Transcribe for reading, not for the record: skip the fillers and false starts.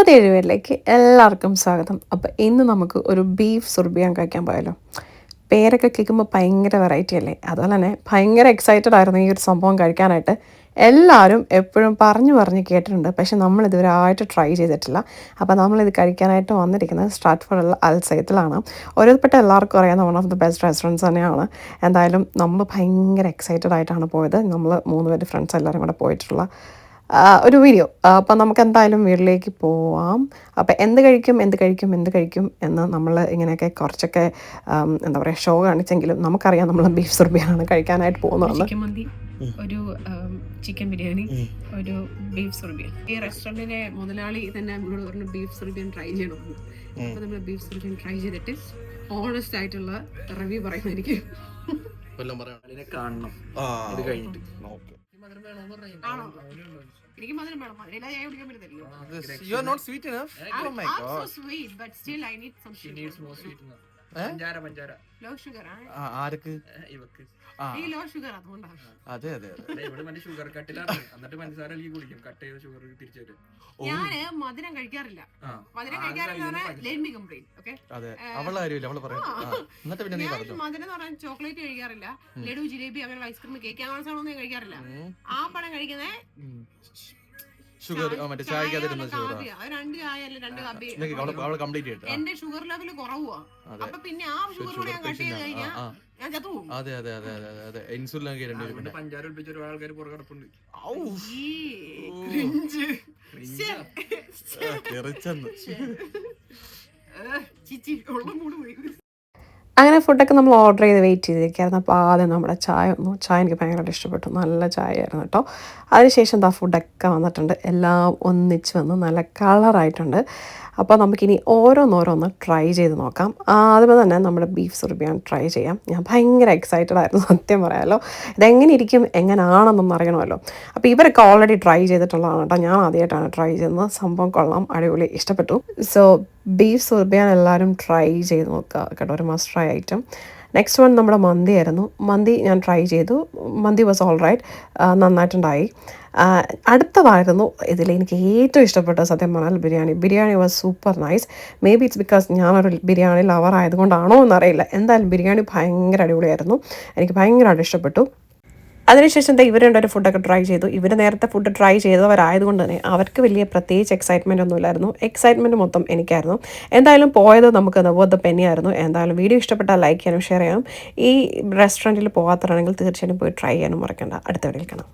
പുതിയൊരു വീട്ടിലേക്ക് എല്ലാവർക്കും സ്വാഗതം. അപ്പോൾ ഇന്ന് നമുക്ക് ഒരു ബീഫ് സുർബിയാൻ കഴിക്കാൻ പോയാലോ. പേരൊക്കെ കേൾക്കുമ്പോൾ ഭയങ്കര വെറൈറ്റി അല്ലേ. അതുപോലെ തന്നെ ഭയങ്കര എക്സൈറ്റഡ് ആയിരുന്നു ഈ ഒരു സംഭവം കഴിക്കാനായിട്ട്. എല്ലാവരും എപ്പോഴും പറഞ്ഞ് കേട്ടിട്ടുണ്ട്, പക്ഷെ നമ്മളിതുവരെ ആയിട്ട് ട്രൈ ചെയ്തിട്ടില്ല. അപ്പോൾ നമ്മളിത് കഴിക്കാനായിട്ട് വന്നിരിക്കുന്നത് സ്ട്രാറ്റ്ഫോർഡുള്ള അൽസൈത്തിലാണ്. ഒരുപ്പെട്ട എല്ലാവർക്കും അറിയാവുന്ന one of the best restaurants തന്നെയാണ്. എന്തായാലും നമ്മൾ ഭയങ്കര എക്സൈറ്റഡ് ആയിട്ടാണ് പോയത്. നമ്മൾ 3 പേര് ഫ്രണ്ട്സ് എല്ലാവരും കൂടെ പോയിട്ടുള്ള ഒരു വീഡിയോ. അപ്പം നമുക്ക് എന്തായാലും വീട്ടിലേക്ക് പോവാം. അപ്പം എന്ത് കഴിക്കും എന്ന് നമ്മൾ ഇങ്ങനെയൊക്കെ കുറച്ചൊക്കെ എന്താ പറയുക ഷോ കാണിച്ചെങ്കിലും നമുക്കറിയാം നമ്മൾ ബീഫ് സുർബിയാണ് കഴിക്കാനായിട്ട് പോകുന്നതെന്ന്. ചിക്കൻ മന്തി, ഒരു ചിക്കൻ ബിരിയാണി, ഒരു ബീഫ് സുർബിയൻ. ഈ റെസ്റ്റോറൻറ്റിൻ്റെ മുതലാളി തന്നെ നമ്മളോട് പറഞ്ഞു ബീഫ് സുർബിയൻ ട്രൈ ചെയ്യണമെന്ന്. അപ്പോൾ നമ്മൾ ബീഫ് സുർബിയൻ ട്രൈ ചെയ്തിട്ട് ഓണസ്റ്റ് ആയിട്ടുള്ള റിവ്യൂ പറയുന്നതായിരിക്കും. കാണണം ഇത് കഴിഞ്ഞിട്ട്. എനിക്ക് മധുരം വേണം. മധുരമില്ലാതെ ചായ കുടിക്കാൻ പറ്റത്തില്ലല്ലോ. You are not sweet enough. Oh my god. I'm so sweet, but still I need some sugar. She needs more sweetness. പഞ്ചാര low sugar ആണ്. ആർക്ക്? ഇവക്ക്. ഈ low sugar അതുകൊണ്ടാണ്. അതെ. ഇവിടെ മറ്റേ ഷുഗർ കട്ടിലാണ്. എന്നിട്ട് പഞ്ചസാര അല്ലി കുടിക്കും. കട്ട് ചെയ്ത ഷുഗർ തിരിച്ചു വരും. ഞാൻ മധുരം കഴിക്കാറില്ല. let me complain. Okay. അതെ. അവളെ കാര്യമില്ല, അവള് പറയാം. എന്നിട്ട് പിന്നെ നീ പറഞ്ഞു. മധുരം എന്ന് പറഞ്ഞാൽ ചോക്ലേറ്റ് കഴിക്കാറില്ല. ലഡു, ജിലേബി, അങ്ങനെ ഐസ്ക്രീം, കേക്ക് അങ്ങനെ സാധനമൊന്നും കഴിക്കാറില്ല. ആ പഴം കഴിക്കുന്നേ ഷുഗർ മറ്റേ ചായക്കാതിരുന്ന ഷുഗർ. എന്റെ ഷുഗർ ലെവൽ കുറവാ. അപ്പൊ പിന്നെ ആ ഷുഗർ കൂടെ ഞാൻ കട്ട് ചെയ്ത് കഴിഞ്ഞാൽ ഞാൻ ചത്തുപോകും. അതെ ഇൻസുലിൻ ഒക്കെ രണ്ടുപേരും പഞ്ചാര ഒളിപ്പിച്ച ഒരു ആൾക്കാർ പുറകെ കിടപ്പുണ്ട്. അങ്ങനെ ഫുഡൊക്കെ നമ്മൾ ഓർഡർ ചെയ്ത് വെയിറ്റ് ചെയ്തിരിക്കുകയായിരുന്നു. അപ്പോൾ ആദ്യം നമ്മുടെ ചായ എനിക്ക് ഭയങ്കരമായിട്ട് ഇഷ്ടപ്പെട്ടു. നല്ല ചായ ആയിരുന്നു കേട്ടോ. അതിനുശേഷം എന്താ ഫുഡൊക്കെ വന്നിട്ടുണ്ട്. എല്ലാം ഒന്നിച്ച് വന്ന് നല്ല കളറായിട്ടുണ്ട്. അപ്പോൾ നമുക്കിനി ഓരോന്നോരോന്ന് ട്രൈ ചെയ്ത് നോക്കാം. ആദ്യമേ തന്നെ നമ്മുടെ ബീഫ് സുർബിയാൻ ട്രൈ ചെയ്യാം. ഞാൻ ഭയങ്കര എക്സൈറ്റഡ് ആയിരുന്നു, സത്യം പറയാമല്ലോ. ഇതെങ്ങനെ ഇരിക്കും, എങ്ങനെയാണെന്നൊന്നും അറിയണമല്ലോ. അപ്പോൾ ഇവരൊക്കെ ഓൾറെഡി ട്രൈ ചെയ്തിട്ടുള്ളതാണ് കേട്ടോ. ഞാൻ ആദ്യമായിട്ടാണ് ട്രൈ ചെയ്യുന്നത്. സംഭവം കൊള്ളാം, അടിപൊളി, ഇഷ്ടപ്പെട്ടു. സോ ബീഫ് സുർബിയാൻ എല്ലാവരും ട്രൈ ചെയ്ത് നോക്കുക കേട്ടോ. ഒരു must try item. Next one നമ്മുടെ മന്തി ആയിരുന്നു. മന്തി ഞാൻ ട്രൈ ചെയ്തു. മന്തി വാസ് ഓൾ റൈറ്റ്, നന്നായിട്ടുണ്ടായി. അടുത്തതായിരുന്നു ഇതിൽ എനിക്ക് ഏറ്റവും ഇഷ്ടപ്പെട്ട സത്യം പറഞ്ഞാൽ biryani was super nice. May be it's because ഞാനൊരു ബിരിയാണി ലവർ ആയതുകൊണ്ടാണോ എന്നറിയില്ല. എന്തായാലും ബിരിയാണി ഭയങ്കര അടിപൊളിയായിരുന്നു. എനിക്ക് ഭയങ്കരമായിട്ട് ഇഷ്ടപ്പെട്ടു. അതിനുശേഷം ഇവർ രണ്ടൊരു ഫുഡൊക്കെ ട്രൈ ചെയ്തു. ഇവർ നേരത്തെ ഫുഡ് ട്രൈ ചെയ്തവരായതുകൊണ്ട് തന്നെ അവർക്ക് വലിയ പ്രത്യേകിച്ച് എക്സൈറ്റ്മെൻ്റ് ഒന്നും ഇല്ലായിരുന്നു. എക്സൈറ്റ്മെൻറ്റ് മൊത്തം എനിക്കായിരുന്നു. എന്തായാലും പോയത് നമുക്ക് വർത്ത് ദ പെന്നി ആയിരുന്നു. എന്തായാലും വീഡിയോ ഇഷ്ടപ്പെട്ടാൽ ലൈക്ക് ചെയ്യാനും ഷെയർ ചെയ്യാനും. ഈ റെസ്റ്റോറൻറ്റിൽ പോകാത്തവരാണെങ്കിൽ തീർച്ചയായിട്ടും പോയി ട്രൈ ചെയ്യാനും മറക്കണ്ട. അടുത്ത വീഡിയോയിൽ കാണാം.